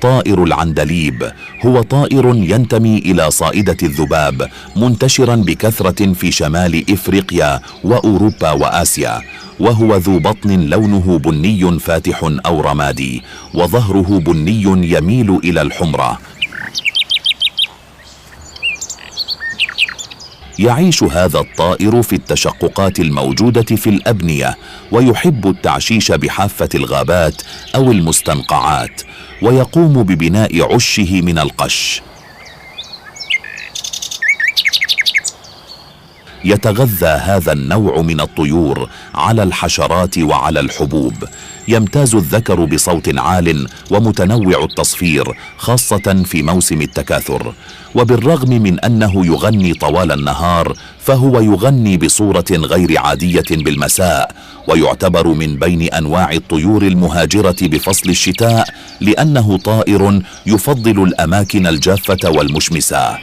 طائر العندليب هو طائر ينتمي إلى صائدة الذباب، منتشرا بكثرة في شمال إفريقيا وأوروبا وآسيا، وهو ذو بطن لونه بني فاتح أو رمادي، وظهره بني يميل إلى الحمرة. يعيش هذا الطائر في التشققات الموجودة في الأبنية، ويحب التعشيش بحافة الغابات أو المستنقعات، ويقوم ببناء عشه من القش. يتغذى هذا النوع من الطيور على الحشرات وعلى الحبوب. يمتاز الذكر بصوت عال ومتنوع التصفير، خاصة في موسم التكاثر، وبالرغم من أنه يغني طوال النهار فهو يغني بصورة غير عادية بالمساء، ويعتبر من بين أنواع الطيور المهاجرة بفصل الشتاء، لأنه طائر يفضل الأماكن الجافة والمشمسة.